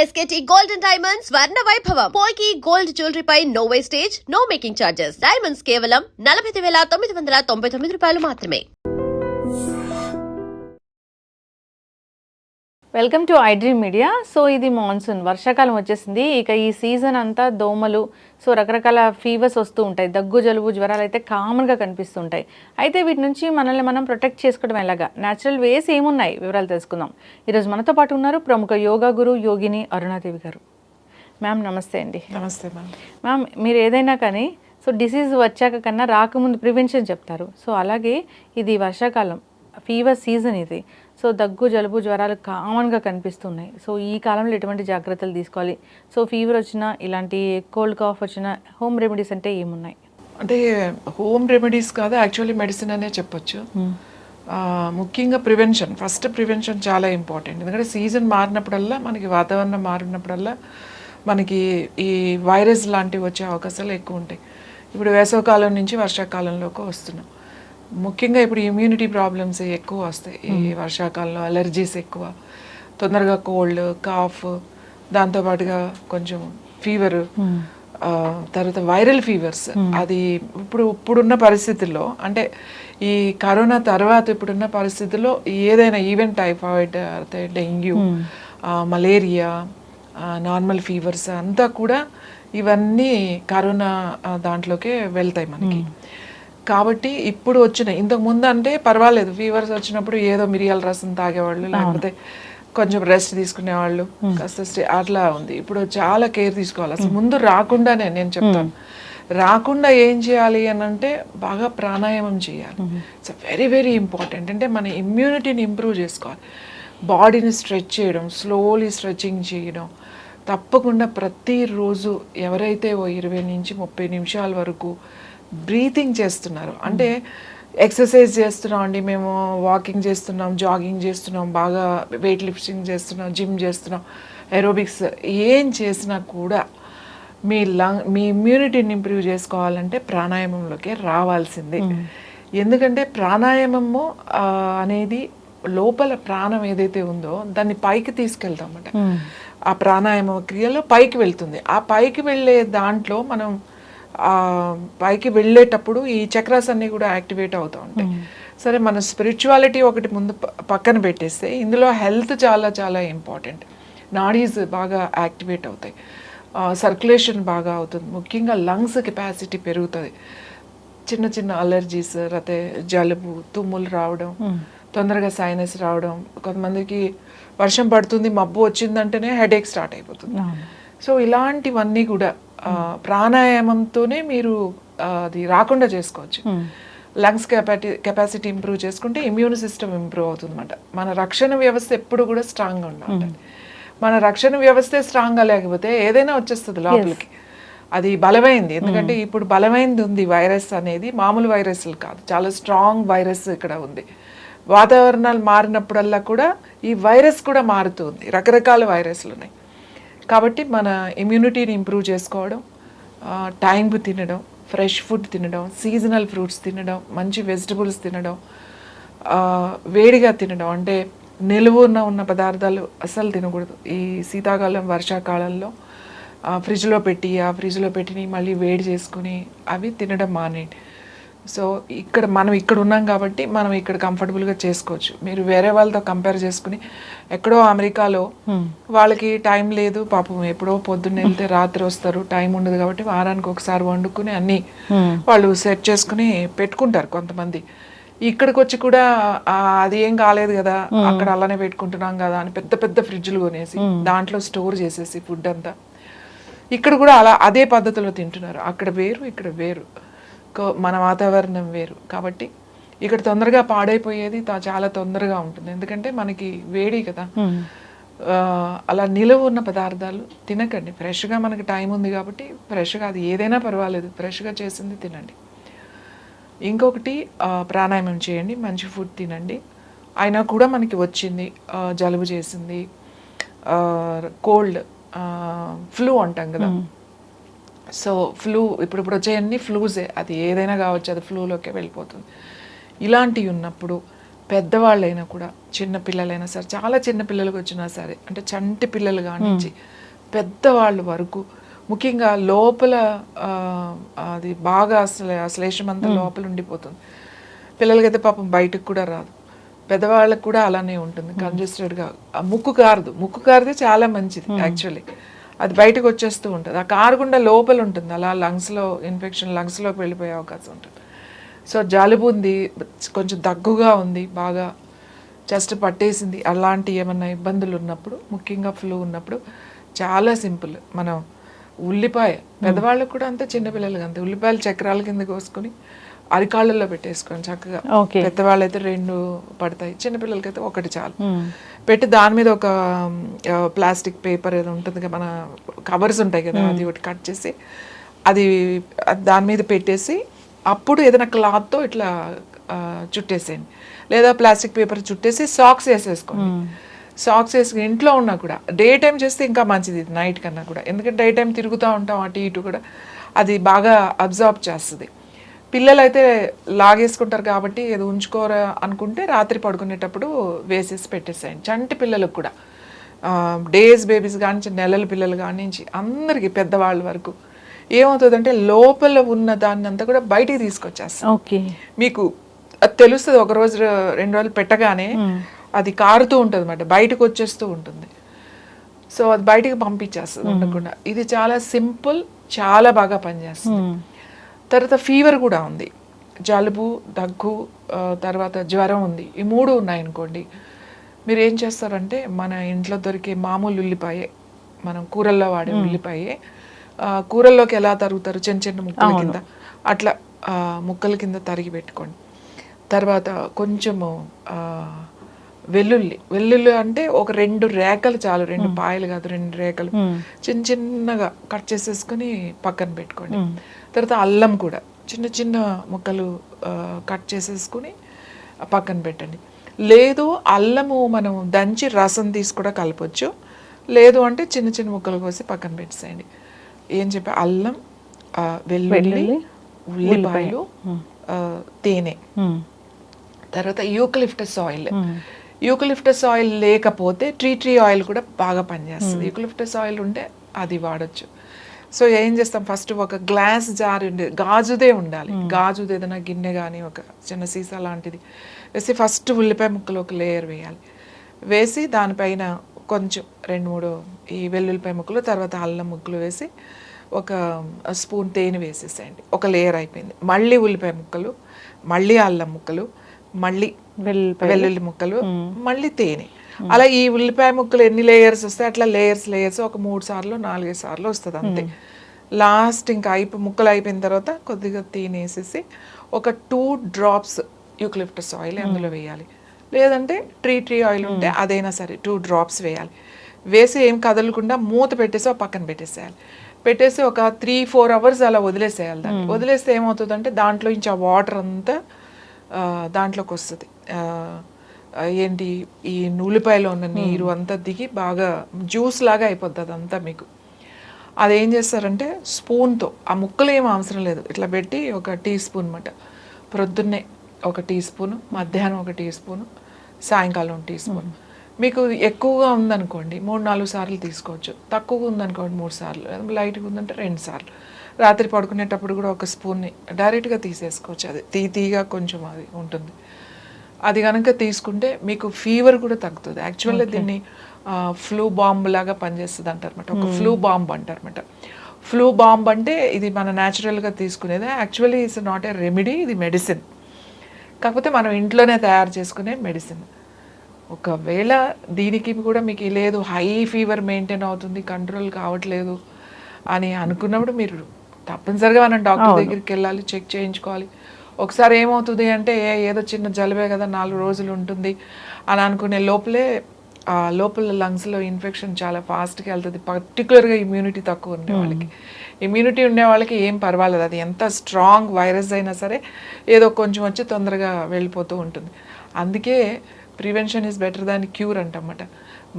SKT Gold and Diamonds Swarna Vaibhavam. Polki Gold Jewelry pi no wastage, no making charges. Diamonds కేవలం 49,999 రూపాయలు మాత్రమే. Welcome to I dream media. So ఇది monsoon, వర్షాకాలం వచ్చేసింది. ఇక ఈ సీజన్ అంతా దోమలు, సో రకరకాల ఫీవర్స్ వస్తూ ఉంటాయి. దగ్గు, జలుబు, జ్వరాలు అయితే కామన్గా కనిపిస్తుంటాయి. అయితే వీటి నుంచి మనల్ని మనం ప్రొటెక్ట్ చేసుకోవడం ఎలాగా, న్యాచురల్ వేస్ ఏమున్నాయి, వివరాలు తెలుసుకుందాం. ఈరోజు మనతో పాటు ఉన్నారు ప్రముఖ యోగా గురు యోగిని అరుణాదేవి గారు. మ్యామ్ నమస్తే అండి. నమస్తే మ్యామ్. మ్యామ్, మీరు ఏదైనా కానీ సో డిసీజ్ వచ్చాక కన్నా రాకముందు ప్రివెన్షన్ చెప్తారు. సో అలాగే ఇది వర్షాకాలం, ఫీవర్ సీజన్ ఇది. సో దగ్గు, జలుబు, జ్వరాలు కామన్గా కనిపిస్తున్నాయి. సో ఈ కాలంలో ఎటువంటి జాగ్రత్తలు తీసుకోవాలి? సో ఫీవర్ వచ్చినా, ఇలాంటి కోల్డ్ కాఫ్ వచ్చినా హోమ్ రెమెడీస్ అంటే ఏమున్నాయి? అంటే హోమ్ రెమెడీస్ కాదు, యాక్చువల్లీ మెడిసిన్ అనే చెప్పొచ్చు. ముఖ్యంగా ప్రివెన్షన్, ఫస్ట్ ప్రివెన్షన్ చాలా ఇంపార్టెంట్. ఎందుకంటే సీజన్ మారినప్పుడల్లా, మనకి వాతావరణం మారినప్పుడల్లా మనకి ఈ వైరస్ లాంటివి వచ్చే అవకాశాలు ఎక్కువ ఉంటాయి. ఇప్పుడు వేసవకాలం నుంచి వర్షాకాలంలోకి వస్తున్నాం. ముఖ్యంగా ఇప్పుడు ఇమ్యూనిటీ ప్రాబ్లమ్స్ ఎక్కువ వస్తాయి ఈ వర్షాకాలంలో. అలర్జీస్ ఎక్కువ, తొందరగా కోల్డ్, కాఫ్, దాంతోపాటుగా కొంచెం ఫీవర్, తర్వాత వైరల్ ఫీవర్స్. అది ఇప్పుడున్న పరిస్థితుల్లో, అంటే ఈ కరోనా తర్వాత ఇప్పుడున్న పరిస్థితుల్లో ఏదైనా even typhoid, dengue, malaria, normal fevers అంతా కూడా ఇవన్నీ కరోనా దాంట్లోకే వెళ్తాయి మనకి. కాబట్టి ఇప్పుడు వచ్చిన, ఇంతకు ముందు అంటే పర్వాలేదు, ఫీవర్స్ వచ్చినప్పుడు ఏదో మిరియాల రసం తాగేవాళ్ళు, లేకపోతే కొంచెం రెస్ట్ తీసుకునేవాళ్ళు, కాస్త అట్లా ఉంది. ఇప్పుడు చాలా కేర్ తీసుకోవాలి. అసలు ముందు రాకుండానే నేను చెప్తాను, రాకుండా ఏం చేయాలి అని అంటే బాగా ప్రాణాయామం చేయాలి. It's very very important. అంటే మన ఇమ్యూనిటీని ఇంప్రూవ్ చేసుకోవాలి. బాడీని స్ట్రెచ్ చేయడం, స్లోలీ స్ట్రెచింగ్ చేయడం తప్పకుండా ప్రతిరోజు. ఎవరైతే 20 నుంచి 30 నిమిషాల వరకు బ్రీతింగ్ చేస్తున్నారు, అంటే ఎక్సర్సైజ్ చేస్తున్నాం అండి, మేము వాకింగ్ చేస్తున్నాం, జాగింగ్ చేస్తున్నాం, బాగా వెయిట్ లిఫ్టింగ్ చేస్తున్నాం, జిమ్ చేస్తున్నాం, ఏరోబిక్స్ ఏం చేసినా కూడా మీ ఇమ్యూనిటీని ఇంప్రూవ్ చేసుకోవాలంటే ప్రాణాయామంలోకి రావాల్సిందే. ఎందుకంటే ప్రాణాయామము అనేది లోపల ప్రాణం ఏదైతే ఉందో దాన్ని పైకి తీసుకెళ్తామట. ఆ ప్రాణాయామ క్రియలో పైకి వెళ్తుంది. ఆ పైకి వెళ్ళే దాంట్లో మనం పైకి వెళ్ళేటప్పుడు ఈ చక్రాస్ అన్నీ కూడా యాక్టివేట్ అవుతూ ఉంటాయి. సరే, మన స్పిరిచువాలిటీ ఒకటి ముందు పక్కన పెట్టేస్తే, ఇందులో హెల్త్ చాలా చాలా ఇంపార్టెంట్. నాడీస్ బాగా యాక్టివేట్ అవుతాయి, సర్క్యులేషన్ బాగా అవుతుంది, ముఖ్యంగా లంగ్స్ కెపాసిటీ పెరుగుతుంది. చిన్న చిన్న అలర్జీస్, లేకపోతే జలుబు, తుమ్ములు రావడం, తొందరగా సైనస్ రావడం, కొంతమందికి వర్షం పడుతుంది, మబ్బు వచ్చిందంటేనే హెడేక్ స్టార్ట్ అయిపోతుంది. సో ఇలాంటివన్నీ కూడా ప్రాణాయామంతోనే మీరు అది రాకుండా చేసుకోవచ్చు. లంగ్స్ కెపాసిటీ ఇంప్రూవ్ చేసుకుంటే ఇమ్యూన్ సిస్టమ్ ఇంప్రూవ్ అవుతుంది అన్నమాట. మన రక్షణ వ్యవస్థ ఎప్పుడు కూడా స్ట్రాంగ్గా ఉండాలి. మన రక్షణ వ్యవస్థే స్ట్రాంగ్గా లేకపోతే ఏదైనా వచ్చేస్తుంది లోపలికి. అది బలమైంది, ఎందుకంటే ఇప్పుడు బలమైంది ఉంది. వైరస్ అనేది మామూలు వైరస్లు కాదు, చాలా స్ట్రాంగ్ వైరస్ ఇక్కడ ఉంది. వాతావరణాలు మారినప్పుడల్లా కూడా ఈ వైరస్ కూడా మారుతుంది, రకరకాల వైరస్లు ఉన్నాయి. కాబట్టి మన ఇమ్యూనిటీని ఇంప్రూవ్ చేసుకోవడం, టైంకు తినడం, ఫ్రెష్ ఫుడ్ తినడం, సీజనల్ ఫ్రూట్స్ తినడం, మంచి వెజిటబుల్స్ తినడం, వేడిగా తినడం, అంటే నిలువున ఉన్న పదార్థాలు అస్సలు తినకూడదు. ఈ శీతాకాలం, వర్షాకాలంలో ఫ్రిడ్జ్లో పెట్టి, ఆ ఫ్రిడ్జ్లో పెట్టి మళ్ళీ వేడి చేసుకుని అవి తినడం మానేయండి. సో మనం ఇక్కడ ఉన్నాం కాబట్టి మనం ఇక్కడ కంఫర్టబుల్గా చేసుకోవచ్చు. మీరు వేరే వాళ్ళతో కంపేర్ చేసుకుని, ఎక్కడో అమెరికాలో వాళ్ళకి టైం లేదు పాపం, ఎప్పుడో పొద్దున్న వెళ్తే రాత్రి వస్తారు, టైం ఉండదు కాబట్టి వారానికి ఒకసారి వండుకుని అన్నీ వాళ్ళు సెట్ చేసుకుని పెట్టుకుంటారు కొంతమంది. ఇక్కడికి వచ్చి కూడా అది ఏం కాలేదు కదా, అక్కడ అలానే పెట్టుకుంటున్నాం కదా అని పెద్ద పెద్ద ఫ్రిడ్జ్లు కొనేసి దాంట్లో స్టోర్ చేసేసి ఫుడ్ అంతా ఇక్కడ కూడా అదే పద్ధతిలో తింటున్నారు. అక్కడ వేరు, ఇక్కడ వేరు, మన వాతావరణం వేరు. కాబట్టి ఇక్కడ తొందరగా పాడైపోయేది చాలా తొందరగా ఉంటుంది, ఎందుకంటే మనకి వేడి కదా. అలా నిలువ ఉన్న పదార్థాలు తినకండి. ఫ్రెష్గా మనకి టైం ఉంది కాబట్టి ఫ్రెష్గా, అది ఏదైనా పర్వాలేదు, ఫ్రెష్గా చేసింది తినండి. ఇంకొకటి ప్రాణాయామం చేయండి, మంచి ఫుడ్ తినండి. అయినా కూడా మనకి వచ్చింది, జలుబు చేసింది, కోల్డ్, ఫ్లూ అంటాం కదా. సో ఫ్లూ ఇప్పుడు వచ్చేయన్నీ ఫ్లూసే, అది ఏదైనా కావచ్చు, అది ఫ్లూలోకే వెళ్ళిపోతుంది. ఇలాంటివి ఉన్నప్పుడు పెద్దవాళ్ళైనా కూడా చిన్న పిల్లలైనా సరే, చాలా చిన్న పిల్లలకు వచ్చినా సరే, అంటే చంటి పిల్లలు కానించి పెద్దవాళ్ళు వరకు, ముఖ్యంగా లోపల అది బాగా శ్లేషం అంతా లోపల ఉండిపోతుంది. పిల్లలకైతే పాపం బయటకు కూడా రాదు, పెద్దవాళ్ళకి కూడా అలానే ఉంటుంది కంజెస్టెడ్గా. ముక్కు కారితే చాలా మంచిది యాక్చువల్లీ, అది బయటకు వచ్చేస్తూ ఉంటుంది. ఆ కారకుండా లోపల ఉంటుంది, అలా లంగ్స్లో ఇన్ఫెక్షన్ లంగ్స్లోకి వెళ్ళిపోయే అవకాశం ఉంటుంది. సో జలుబు ఉంది, కొంచెం దగ్గుగా ఉంది, బాగా చెస్ట్ పట్టేసింది, అలాంటి ఏమన్నా ఇబ్బందులు ఉన్నప్పుడు, ముఖ్యంగా ఫ్లూ ఉన్నప్పుడు చాలా సింపుల్. మనం ఉల్లిపాయ, పెద్దవాళ్ళకు కూడా అంతే, చిన్నపిల్లలకి అంతే, ఉల్లిపాయలు చక్రాల కింద కోసుకొని అరికాళ్ళల్లో పెట్టేసుకోండి చక్కగా. పెద్దవాళ్ళైతే 2 పడతాయి, చిన్నపిల్లలకైతే 1 చాలు. పెట్టి దాని మీద ఒక ప్లాస్టిక్ పేపర్ ఏదో ఉంటుంది కదా, మన కవర్స్ ఉంటాయి కదా, అది ఒకటి కట్ చేసి అది దాని మీద పెట్టేసి, అప్పుడు ఏదైనా క్లాత్తో ఇట్లా చుట్టేసేయండి, లేదా ప్లాస్టిక్ పేపర్ చుట్టేసి సాక్స్ వేసేసుకోండి. సాక్స్ వేసుకుని ఇంట్లో ఉన్నా కూడా డే టైం చేస్తే ఇంకా మంచిది, నైట్ కన్నా కూడా, ఎందుకంటే డే టైం తిరుగుతూ ఉంటాం అటు ఇటు కూడా, అది బాగా అబ్జార్బ్ చేస్తుంది. పిల్లలు అయితే లాగేసుకుంటారు కాబట్టి ఏదో ఉంచుకోరా అనుకుంటే రాత్రి పడుకునేటప్పుడు వేసేసి పెట్టేసేయండి. చంటి పిల్లలకు కూడా, డేస్ బేబీస్ కానీ, నెలల పిల్లలు కానించి అందరికీ, పెద్దవాళ్ళ వరకు ఏమవుతుందంటే లోపల ఉన్న దాన్ని అంతా కూడా బయటికి తీసుకొచ్చేస్తాం. మీకు అది తెలుస్తుంది, 1 రోజు 2 రోజులు పెట్టగానే అది కారుతూ ఉంటుంది అన్నమాట, బయటకు వచ్చేస్తూ ఉంటుంది. సో అది బయటికి పంపించేస్తుంది ఉండకుండా. ఇది చాలా సింపుల్, చాలా బాగా పనిచేస్తుంది. తర్వాత ఫీవర్ కూడా ఉంది, జలుబు, దగ్గు, తర్వాత జ్వరం ఉంది, ఈ 3 ఉన్నాయనుకోండి, మీరు ఏం చేస్తారంటే మన ఇంట్లో దొరికే మామూలు ఉల్లిపాయే, మనం కూరల్లో వాడే ఉల్లిపాయే, కూరల్లోకి ఎలా తరుగుతారు చిన్న చిన్న ముక్కల కింద, అట్లా ముక్కల కింద తరిగి పెట్టుకోండి. తర్వాత కొంచెము వెల్లుల్లి అంటే ఒక 2 రేఖలు చాలు, 2 పాయలు కాదు, 2 రేఖలు చిన్న చిన్నగా కట్ చేసేసుకుని పక్కన పెట్టుకోండి. తర్వాత అల్లం కూడా చిన్న చిన్న ముక్కలు కట్ చేసేసుకుని పక్కన పెట్టండి. లేదు అల్లము మనం దంచి రసం తీసి కూడా కలపొచ్చు, లేదు అంటే చిన్న చిన్న ముక్కలు కోసి పక్కన పెట్టేసేయండి. ఏం చెప్పా, అల్లం, వెల్లుల్లి, ఉల్లిపాయలు, తేనె, తర్వాత యూకలిప్టస్ ఆయిల్ లేకపోతే ట్రీ ఆయిల్ కూడా బాగా పనిచేస్తుంది. యూకలిప్టస్ ఆయిల్ ఉంటే అది వాడచ్చు. సో ఏం చేస్తాం, ఫస్ట్ ఒక గ్లాస్ జార్ గాజుదే ఉండాలి, గాజుది ఏదైనా గిన్నె కానీ ఒక చిన్న సీసా లాంటిది వేసి ఫస్ట్ ఉల్లిపాయ ముక్కలు ఒక లేయర్ వేయాలి. వేసి దానిపైన కొంచెం 2-3 ఈ వెల్లుల్లిపాయ ముక్కలు, తర్వాత అల్లం ముక్కలు వేసి ఒక స్పూన్ తేనె వేసేసేయండి. ఒక లేయర్ అయిపోయింది. మళ్ళీ ఉల్లిపాయ ముక్కలు, మళ్ళీ అల్లం ముక్కలు, మళ్ళీ వెల్లుల్లి ముక్కలు, మళ్ళీ తేనె. అలా ఈ ఉల్లిపాయ ముక్కలు ఎన్ని లేయర్స్ వస్తాయి అట్లా లేయర్స్ ఒక 3 సార్లు 4 సార్లు వస్తుంది అంతే. లాస్ట్ ఇంకా ముక్కలు అయిపోయిన తర్వాత కొద్దిగా తేనె వేసేసి ఒక 2 డ్రాప్స్ యూకలిప్టస్ ఆయిల్ అందులో వేయాలి. లేదంటే ట్రీ ఆయిల్ ఉంటే అదైనా సరే 2 డ్రాప్స్ వేయాలి. వేసి ఏం కదలకుండా మూత పెట్టేసి పక్కన పెట్టేసేయాలి. పెట్టేసి ఒక 3-4 అవర్స్ అలా వదిలేసేయాలి. దాన్ని వదిలేస్తే ఏమవుతుందంటే దాంట్లో నుంచి ఆ వాటర్ అంతా దాంట్లోకి వస్తుంది. ఏంటి, ఈ ఉల్లిపాయలో ఉన్న నీరు అంతా దిగి బాగా జ్యూస్ లాగా అయిపోద్ది అదంతా మీకు. అదేం చేస్తారంటే స్పూన్తో, ఆ ముక్కలు ఏం అవసరం లేదు, ఇట్లా పెట్టి ఒక టీ స్పూన్ అన్నమాట, ప్రొద్దున్నే ఒక టీ స్పూను, మధ్యాహ్నం ఒక టీ స్పూను, సాయంకాలం 1 టీ స్పూన్. మీకు ఎక్కువగా ఉందనుకోండి 3-4 సార్లు తీసుకోవచ్చు, తక్కువగా ఉందనుకోండి 3 సార్లు, లైట్గా ఉందంటే 2 సార్లు. రాత్రి పడుకునేటప్పుడు కూడా ఒక స్పూన్ని డైరెక్ట్గా తీసేసుకోవచ్చు. అది తీగా కొంచెం అది ఉంటుంది. అది కనుక తీసుకుంటే మీకు ఫీవర్ కూడా తగ్గుతుంది. యాక్చువల్గా దీన్ని ఫ్లూ బాంబ్ లాగా పనిచేస్తుంది అంటారన్నమాట, ఒక ఫ్లూ బాంబ్ అంటారన్నమాట. ఫ్లూ బాంబ్ అంటే ఇది మన న్యాచురల్గా తీసుకునేది. Actually it's not a remedy, ఇది మెడిసిన్. కాకపోతే మనం ఇంట్లోనే తయారు చేసుకునే మెడిసిన్. ఒకవేళ దీనికి కూడా మీకు లేదు, హై ఫీవర్ మెయింటైన్ అవుతుంది, కంట్రోల్ కావట్లేదు అని అనుకున్నప్పుడు మీరు తప్పనిసరిగా మనం డాక్టర్ దగ్గరికి వెళ్ళాలి, చెక్ చేయించుకోవాలి. ఒకసారి ఏమవుతుంది అంటే ఏదో చిన్న జలుబే కదా 4 రోజులు ఉంటుంది అని అనుకునే లోపల లంగ్స్లో ఇన్ఫెక్షన్ చాలా ఫాస్ట్గా వెళ్తుంది. పర్టికులర్గా ఇమ్యూనిటీ తక్కువ ఉండే వాళ్ళకి, ఇమ్యూనిటీ ఉండే వాళ్ళకి ఏం పర్వాలేదు, అది ఎంత స్ట్రాంగ్ వైరస్ అయినా సరే ఏదో కొంచెం వచ్చి తొందరగా వెళ్ళిపోతూ ఉంటుంది. అందుకే prevention is better than cure అంటమాట.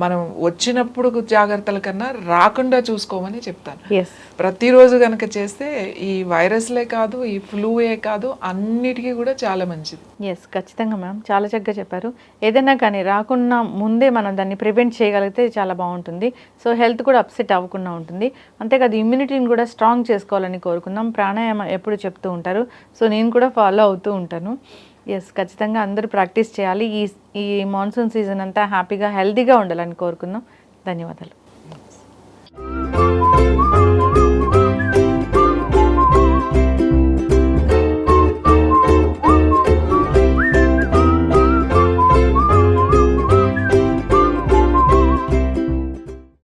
మనం వచ్చినప్పుడు జాగ్రత్తల కన్నా రాకుండా చూసుకోమని చెప్తాను. ఎస్. ప్రతిరోజు కనుక చేస్తే ఈ వైరస్లే కాదు, ఈ ఫ్లూయే కాదు, అన్నిటికీ కూడా చాలా మంచిది. ఎస్, ఖచ్చితంగా మ్యామ్, చాలా చక్కగా చెప్పారు. ఏదైనా కానీ రాకుండా ముందే మనం దాన్ని ప్రివెంట్ చేయగలిగితే చాలా బాగుంటుంది. సో హెల్త్ కూడా అప్సెట్ అవ్వకుండా ఉంటుంది. అంతేకాదు ఇమ్యూనిటీని కూడా స్ట్రాంగ్ చేసుకోవాలని కోరుకుందాం. ప్రాణాయామం ఎప్పుడు చెప్తూ ఉంటారు, సో నేను కూడా ఫాలో అవుతూ ఉంటాను. ఎస్, ఖచ్చితంగా అందరూ ప్రాక్టీస్ చేయాలి. ఈ మాన్సూన్ సీజన్ అంతా హ్యాపీగా హెల్తీగా ఉండాలని కోరుకుందాం. ధన్యవాదాలు.